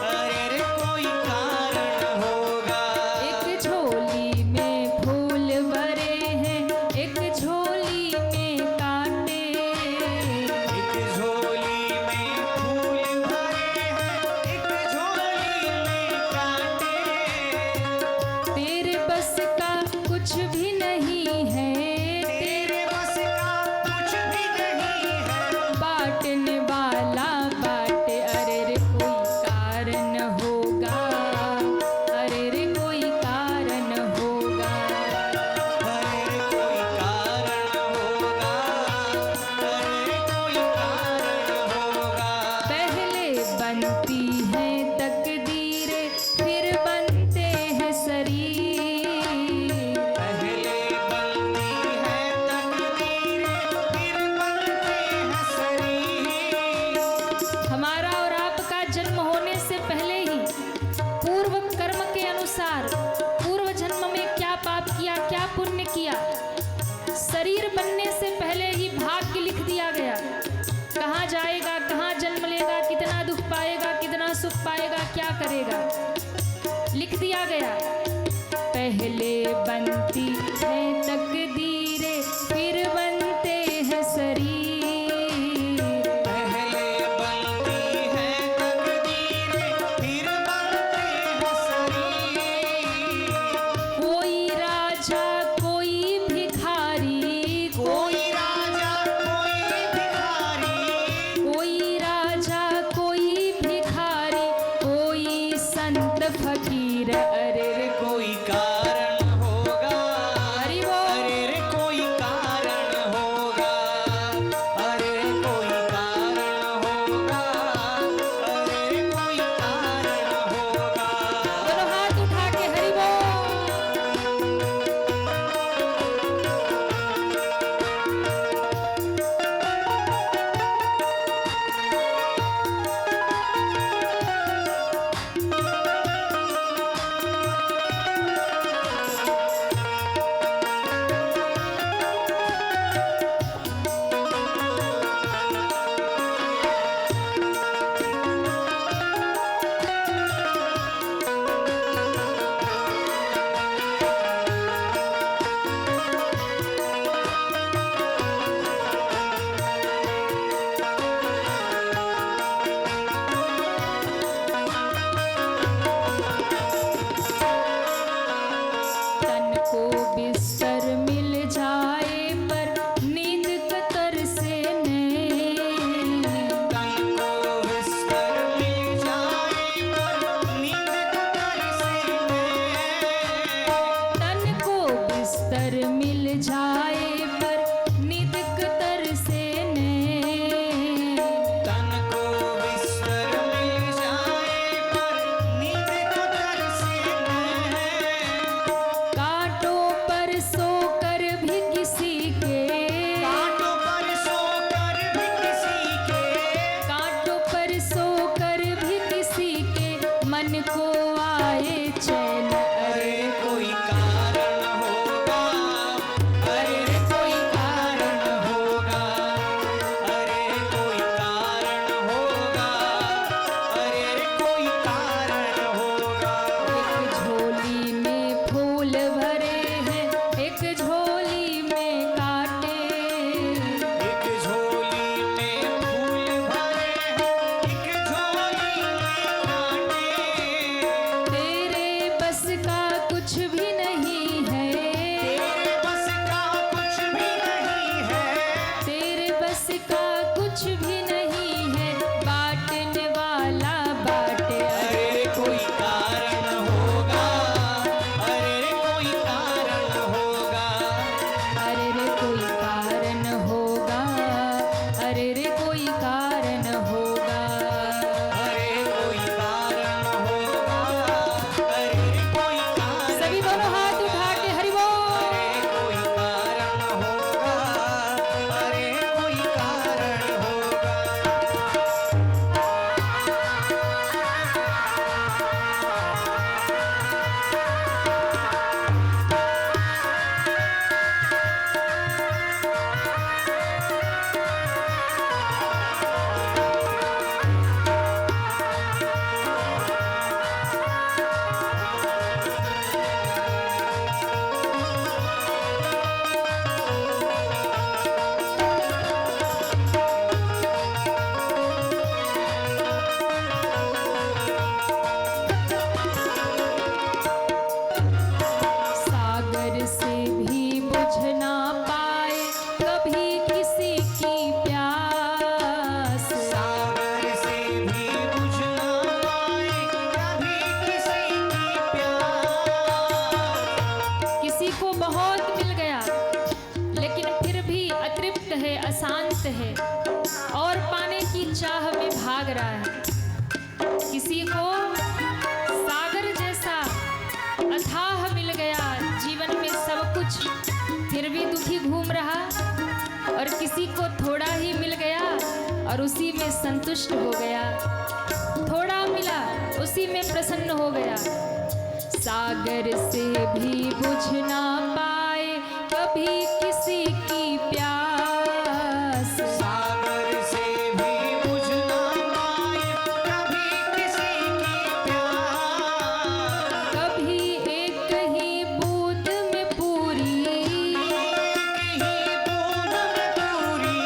अरे रे कोई कारण होगा। एक झोली में फूल भरे हैं, एक झोली में कांटे। एक झोली में फूल भरे हैं, एक झोली में कांटे। तेरे बस का कुछ भी नहीं है, तेरे बस का कुछ भी नहीं है, बांटने वाला बाटे। अरे रे कोई कारण होगा, अरे रे कोई कारण होगा। अरे रे कोई कारण होगा, अरे रे कोई कारण होगा। पहले बनती है तकदीरें, फिर बनते हैं शरीर। पहले बनती है तकदीरें, फिर बनते हैं शरीर। हमारा और आपका जन्म होने से पहले ही पूर्व कर्म के अनुसार, पूर्व जन्म में क्या पाप किया, क्या पुण्य किया, शरीर बनने से पहले ही भाग्य लिख दिया गया। कहाँ जाएगा, कहाँ जन्म लेगा, कितना दुख पाएगा, कितना सुख पाएगा, क्या करेगा, लिख दिया गया। पहले बनती है तकदीरें, फिर बनते हैं शरीर। पहले बनती है तकदीरें, फिर बनते हैं शरीर। कोई राजा कोई भिखारी, कोई राजा कोई भिखारी, कोई राजा कोई भिखारी, कोई संत फकीर। अरे रे मिल जाए पर नित कतर से नैन। तन को विस्तर मिल जाए पर नींद कतर से नैन। कांटों पर सोकर भी किसी के, कांटों पर सोकर भी किसी के, कांटों पर सोकर भी किसी के मन को आए चैन। अरे कोई कारण होगा, अरे कोई कारण होगा, अरे कोई कारण होगा, अरे कोई कारण होगा। एक झोली में फूल भरे हैं, एक झोली में कांटे। एक झोली में फूल भरे हैं, एक झोली में कांटे। तेरे बस का कुछ भी नहीं है, तेरे बस का कुछ भी नहीं है, तेरे बस का कुछ भी नहीं है, बांटने वाला बाटे। अरे कोई कारण होगा, अरे कोई कारण होगा, अरे रे कोई कारण होगा, अरे रे कोई कारण होगा। अरे कोई कारण होगा, अरे कोई कारण। सभी दोनों हाथ उठा के हरि बोल। अरे कोई कारण होगा, अरे कोई कारण होगा। सागर से भी बुझ ना पाए कभी किसी की प्यास। सागर से भी बुझ ना पाए कभी किसी की प्यास। किसी को बहुत मिल गया लेकिन फिर भी अतृप्त है, अशांत है और पाने की चाह में भाग रहा है। किसी को सागर जैसा अथाह मिल गया, जीवन में सब कुछ, फिर भी दुखी घूम रहा। और किसी को थोड़ा ही मिल गया और उसी में संतुष्ट हो गया, थोड़ा मिला उसी में प्रसन्न हो गया। सागर से भी बुझ ना पाए कभी किसी की प्यास। सागर से भी बुझ ना पाए कभी किसी की प्यास। कभी एक ही बूंद में पूरी, कहीं बूंद में पूरी,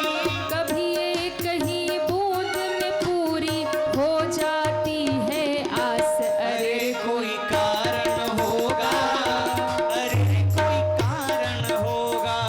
कभी एक ही बूंद में पूरी हो जाती है आस। अरे कोई कारण होगा, अरे कोई कारण होगा,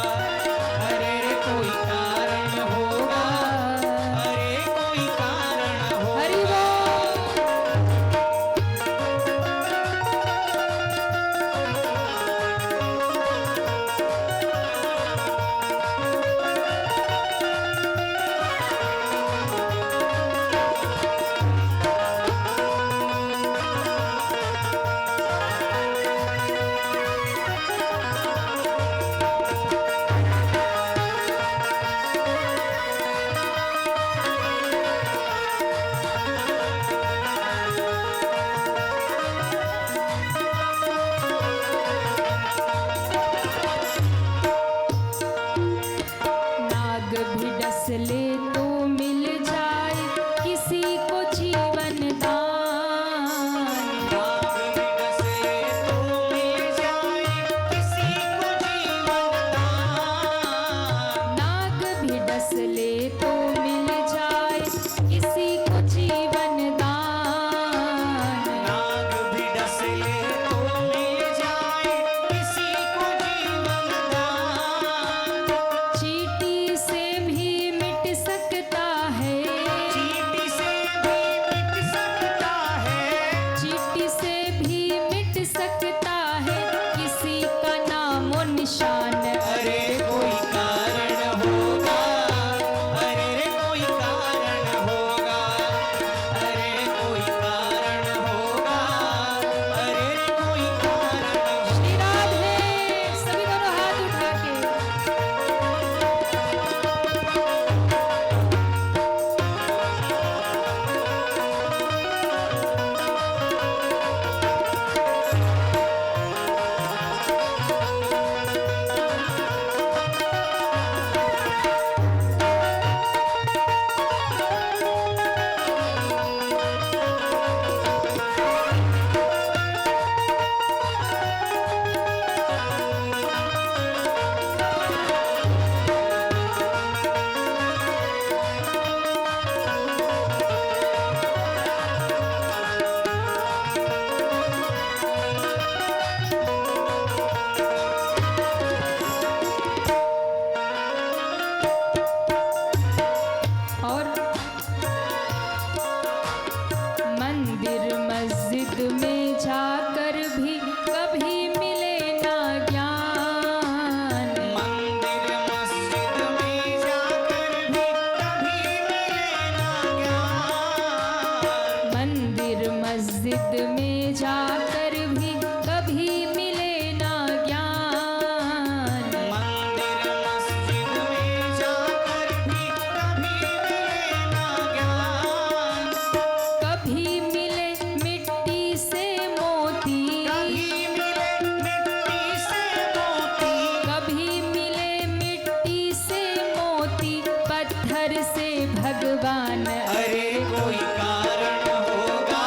बरसे भगवान। अरे कोई कारण होगा,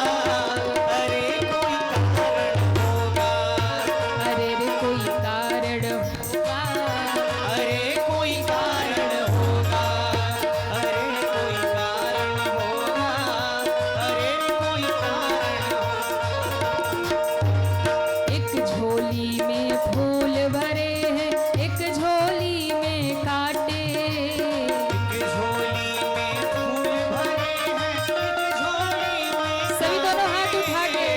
अरे कोई कारण होगा, अरे रे कोई कारण होगा। अरे कोई कारण होगा, अरे कोई कारण होगा, अरे कोई कारण होगा। एक झोली में फूल भरे हैं, एक झोली में कांटे। एक झोली में फूल भरे हैं, एक झोली में सभी दोनों हाथ उठा के।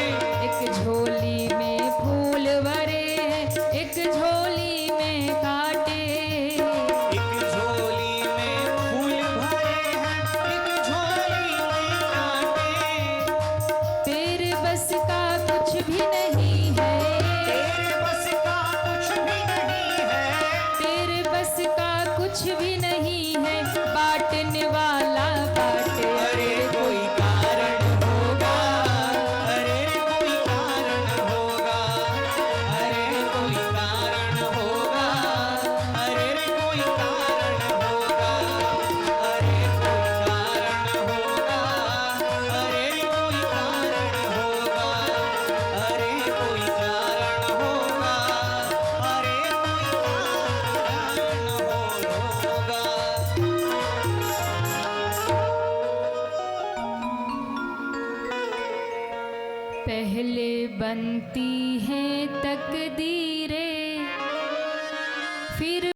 एक झोली में फूल भरे हैं, एक झोली में कांटे। एक झोली में फूल भरे हैं, एक झोली में कांटे। तेरे बस का कुछ भी नहीं है, तेरे बस का कुछ भी नहीं है, तेरे बस का कुछ भी नहीं है। बांटने वाला बाटे। अरे कोई कारण होगा, अरे कोई कारण होगा, अरे कोई कारण होगा, अरे कोई कारण होगा, अरे कोई कारण होगा, अरे कोई कारण होगा, अरे कोई कारण होगा, अरे कोई कारण होगा। पहले बनती हैं तकदीरें, फिर